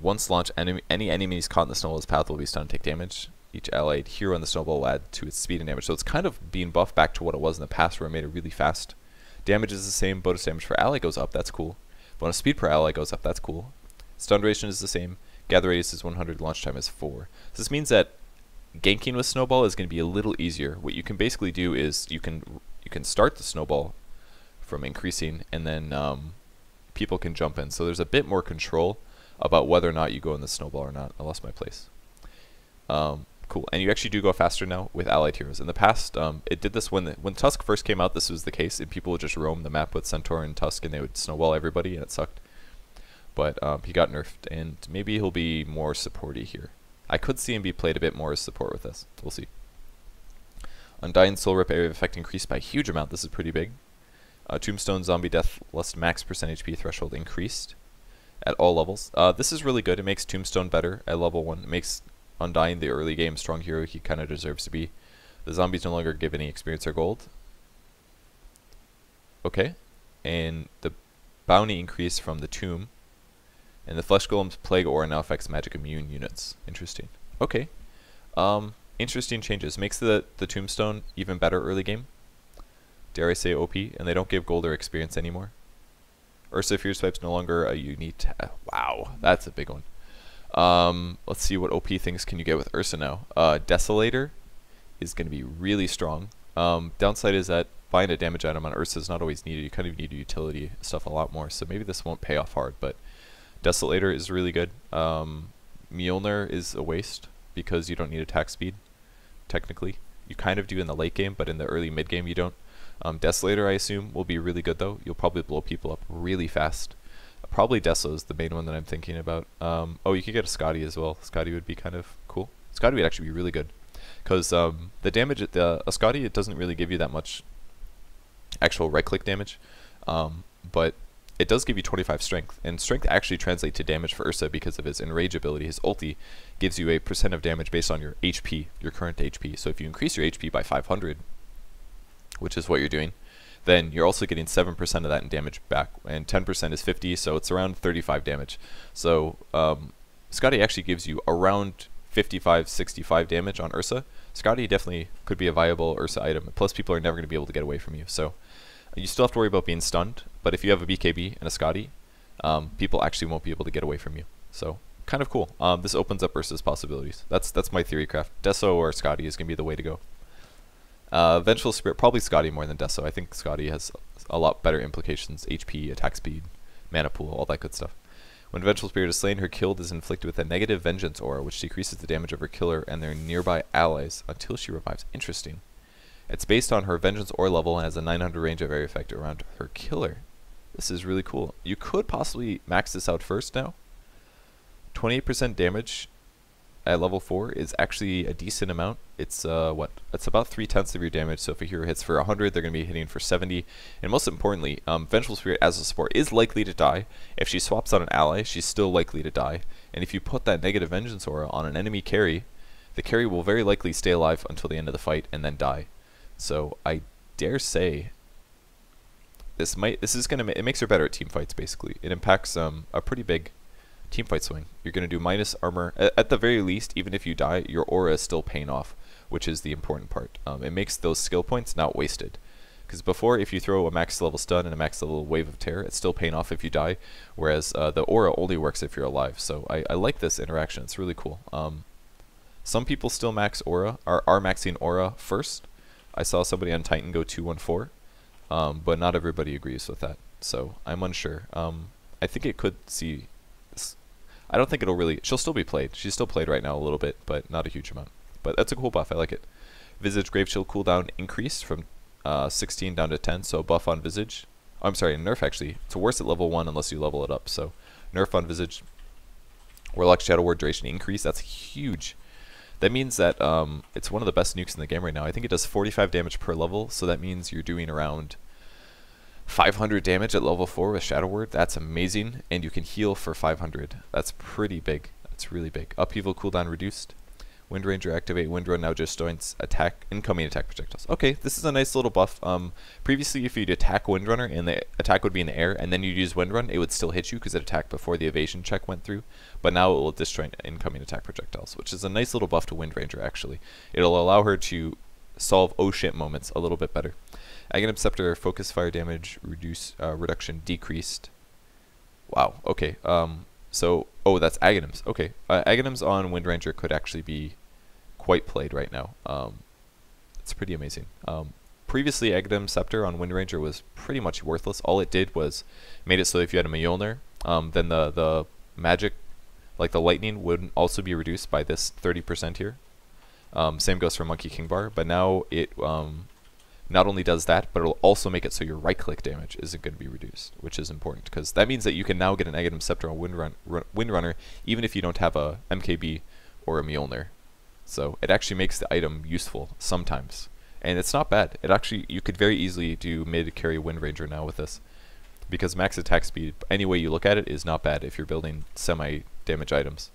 Once launched, any enemies caught in the snowball's path will be stunned and take damage. Each allied hero in the snowball will add to its speed and damage. So it's kind of being buffed back to what it was in the past, where it made it really fast. Damage is the same. Bonus damage per ally goes up. That's cool. Bonus speed per ally goes up. That's cool. Stun duration is the same. Gather radius is 100. Launch time is 4. So this means that ganking with Snowball is going to be a little easier. What you can basically do is you can start the Snowball from increasing, and then people can jump in. So there's a bit more control about whether or not you go in the Snowball or not. I lost my place. Cool. And you actually do go faster now with allied heroes. In the past, it did this when Tusk first came out. This was the case, and people would just roam the map with Centaur and Tusk, and they would snowball everybody, and it sucked. But he got nerfed, and maybe he'll be more supporty here. I could see him be played a bit more as support with this. We'll see. Undying Soul Rip area of effect increased by a huge amount. This is pretty big. Tombstone Zombie Death Lust max percent HP threshold increased at all levels. This is really good. It makes Tombstone better at level 1. It makes Undying the early game strong hero he kind of deserves to be. The zombies no longer give any experience or gold. Okay. And the bounty increased from the tomb. And the Flesh Golem's Plague Aura now affects magic immune units. Interesting. Okay. Interesting changes. Makes the Tombstone even better early game. Dare I say OP. And they don't give gold or experience anymore. Ursa Fierce Swipe's no longer a unique... wow, that's a big one. Let's see what OP things can you get with Ursa now. Desolator is going to be really strong. Downside is that buying a damage item on Ursa is not always needed. You kind of need utility stuff a lot more, so maybe this won't pay off hard, but Desolator is really good. Mjolnir is a waste because you don't need attack speed, technically. You kind of do in the late game, but in the early mid game you don't. Desolator, I assume, will be really good though. You'll probably blow people up really fast. Probably Deso is the main one that I'm thinking about. Oh, you could get a Scotty as well. Scotty would be kind of cool. Scotty would actually be really good. Because the damage at a Scotty, it doesn't really give you that much actual right-click damage. But it does give you 25 strength. And strength actually translates to damage for Ursa because of his enrage ability. His ulti gives you a % of damage based on your HP, your current HP. So if you increase your HP by 500, which is what you're doing, then you're also getting 7% of that in damage back, and 10% is 50, so it's around 35 damage. So Scotty actually gives you around 55, 65 damage on Ursa. Scotty definitely could be a viable Ursa item, plus people are never going to be able to get away from you. So you still have to worry about being stunned, but if you have a BKB and a Scotty, people actually won't be able to get away from you. So kind of cool. This opens up Ursa's possibilities. That's my theory craft. Deso or Scotty is going to be the way to go. Vengeful Spirit, probably Scotty more than Deso. I think Scotty has a lot better implications. HP, attack speed, mana pool, all that good stuff. When Vengeful Spirit is slain, her kill is inflicted with a negative vengeance aura, which decreases the damage of her killer and their nearby allies until she revives. Interesting. It's based on her vengeance aura level and has a 900 range of area effect around her killer. This is really cool. You could possibly max this out first now. 28% damage at level 4 is actually a decent amount. It's what? It's about 3/10 of your damage, so if a hero hits for 100, they're going to be hitting for 70. And most importantly, Vengeful Spirit as a support is likely to die. If she swaps on an ally, she's still likely to die. And if you put that negative vengeance aura on an enemy carry, the carry will very likely stay alive until the end of the fight and then die. So I dare say this is going to it makes her better at team fights. Basically, it impacts a pretty big team fight swing. You're going to do minus armor. At the very least, even if you die, your aura is still paying off, which is the important part. It makes those skill points not wasted. Because before, if you throw a max level stun and a max level wave of terror, it's still paying off if you die, whereas the aura only works if you're alive. So I like this interaction. It's really cool. Some people still max aura, are maxing aura first. I saw somebody on Titan go 214, but not everybody agrees with that. So I'm unsure. I think it could see... I don't think it'll really... She'll still be played. She's still played right now a little bit, but not a huge amount. But that's a cool buff. I like it. Visage Grave Shield cooldown increased from 16 down to 10, so buff on Visage. Oh, I'm sorry, nerf actually. It's worse at level 1 unless you level it up. So nerf on Visage. Warlock Shadow Ward duration increase. That's huge. That means that it's one of the best nukes in the game right now. I think it does 45 damage per level, so that means you're doing around 500 damage at level 4 with Shadow Word. That's amazing, and you can heal for 500. That's pretty big. That's really big. Upheaval cooldown reduced. Wind Ranger activate. Wind Run now just joins incoming attack projectiles. Okay, this is a nice little buff. Previously, if you'd attack Wind Runner and the attack would be in the air, and then you'd use Wind Run, it would still hit you because it attacked before the evasion check went through. But now it will disjoint incoming attack projectiles, which is a nice little buff to Wind Ranger, actually. It'll allow her to solve oh shit moments a little bit better. Aghanim Scepter focus fire damage reduction decreased. Wow. Okay. So that's Aghanim's. Okay. Aghanim's on Wind Ranger could actually be quite played right now. It's pretty amazing. Previously, Aghanim Scepter on Wind Ranger was pretty much worthless. All it did was made it so if you had a Mjolnir, then the magic, like the lightning, would also be reduced by this 30% here. Same goes for Monkey King Bar, but now it not only does that, but it'll also make it so your right-click damage isn't going to be reduced, which is important, because that means that you can now get an Aghanim Scepter on Windrunner, even if you don't have a MKB or a Mjolnir. So it actually makes the item useful sometimes. And it's not bad. It actually, you could very easily do mid-carry Wind Ranger now with this, because max attack speed, any way you look at it, is not bad if you're building semi-damage items.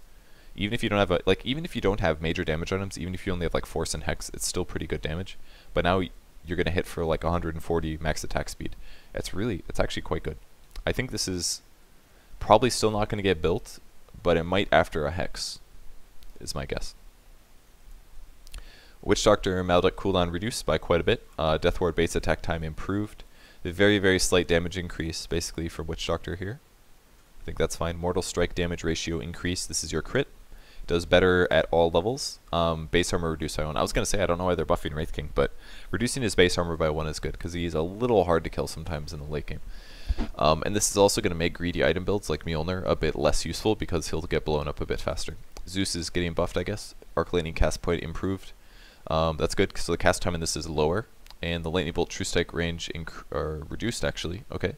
Even if you don't have even if you don't have major damage items, even if you only have like Force and Hex, it's still pretty good damage. But now you're gonna hit for like 140 max attack speed. It's actually quite good. I think this is probably still not gonna get built, but it might after a Hex, is my guess. Witch Doctor Maledict cooldown reduced by quite a bit. Death Ward base attack time improved. A very slight damage increase basically for Witch Doctor here. I think that's fine. Mortal Strike damage ratio increase. This is your crit. Does better at all levels. Base armor reduced by 1. I was going to say I don't know why they're buffing Wraith King, but reducing his base armor by 1 is good because he's a little hard to kill sometimes in the late game. And this is also going to make greedy item builds like Mjolnir a bit less useful because he'll get blown up a bit faster. Zeus is getting buffed, I guess. Arc Lightning cast point improved. That's good, so the cast time in this is lower, and the Lightning Bolt True Strike range reduced actually. Okay,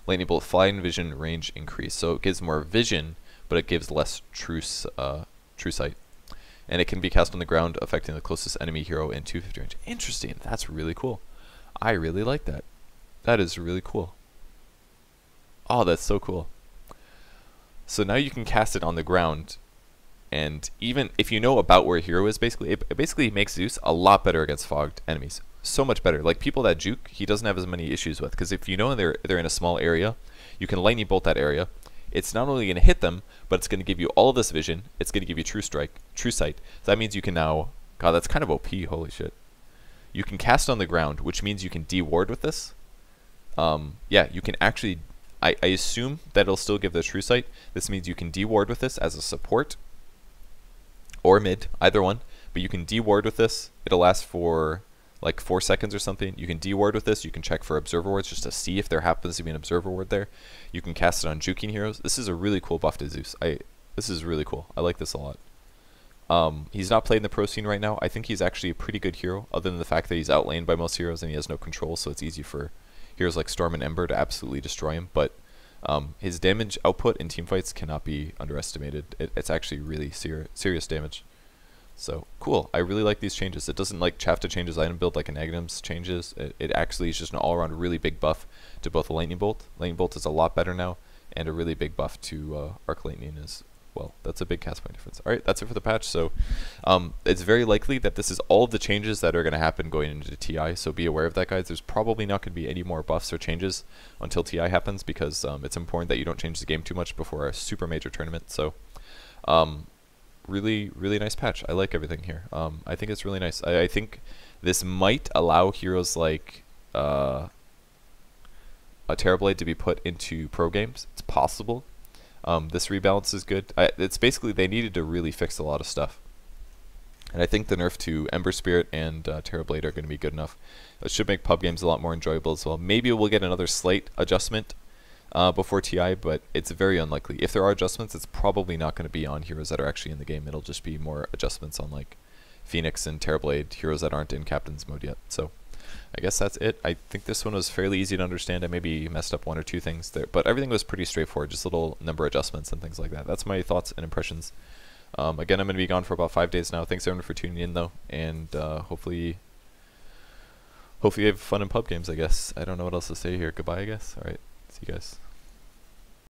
Lightning Bolt Flying Vision range increased, so it gives more vision, but it gives less true sight, and it can be cast on the ground, affecting the closest enemy hero in 250 range. Interesting. That's really cool. I really like that. That is really cool. Oh, that's so cool. So now you can cast it on the ground. And even if you know about where a hero is, basically, it basically makes Zeus a lot better against fogged enemies. So much better. Like people that juke, he doesn't have as many issues with. Because if you know they're in a small area, you can lightning bolt that area. It's not only going to hit them, but it's going to give you all of this vision. It's going to give you true sight. So that means you can now... God, that's kind of OP. Holy shit. You can cast on the ground, which means you can de-ward with this. Yeah, you can actually... I assume that it'll still give the true sight. This means you can de-ward with this as a support. Or mid, either one, but you can de-ward with this. It'll last for like 4 seconds or something. You can de-ward with this. You can check for observer wards just to see if there happens to be an observer ward there. You can cast it on juking heroes. This is a really cool buff to Zeus. This is really cool. I like this a lot. He's not playing the pro scene right now. I think he's actually a pretty good hero, other than the fact that he's outlaned by most heroes and he has no control, so it's easy for heroes like Storm and Ember to absolutely destroy him. But his damage output in teamfights cannot be underestimated. It's actually really serious damage. So, cool. I really like these changes. It doesn't like have to change his item build like an Aghanim's changes. It actually is just an all-around really big buff to both the Lightning Bolt. Lightning Bolt is a lot better now, and a really big buff to Arc Lightning as well. That's a big cast point difference. Alright, that's it for the patch. So, it's very likely that this is all of the changes that are going to happen going into TI, so be aware of that, guys. There's probably not going to be any more buffs or changes until TI happens, because it's important that you don't change the game too much before a super major tournament. So, really nice patch. I like everything here. I think it's really nice. I think this might allow heroes like a Terrorblade to be put into pro games. It's possible. This rebalance is good. It's basically they needed to really fix a lot of stuff. And I think the nerf to Ember Spirit and Terrorblade are going to be good enough. It should make pub games a lot more enjoyable as well. Maybe we'll get another slight adjustment before TI, but it's very unlikely. If there are adjustments, it's probably not going to be on heroes that are actually in the game. It'll just be more adjustments on like Phoenix and Terrorblade, heroes that aren't in Captain's mode yet. So I guess that's it. I think this one was fairly easy to understand. I maybe messed up 1 or 2 things there, but everything was pretty straightforward, just little number adjustments and things like that. That's my thoughts and impressions. Again, I'm going to be gone for about 5 days now. Thanks everyone for tuning in though, and hopefully you have fun in pub games, I guess. I don't know what else to say here. Goodbye, I guess. Alright, see you guys.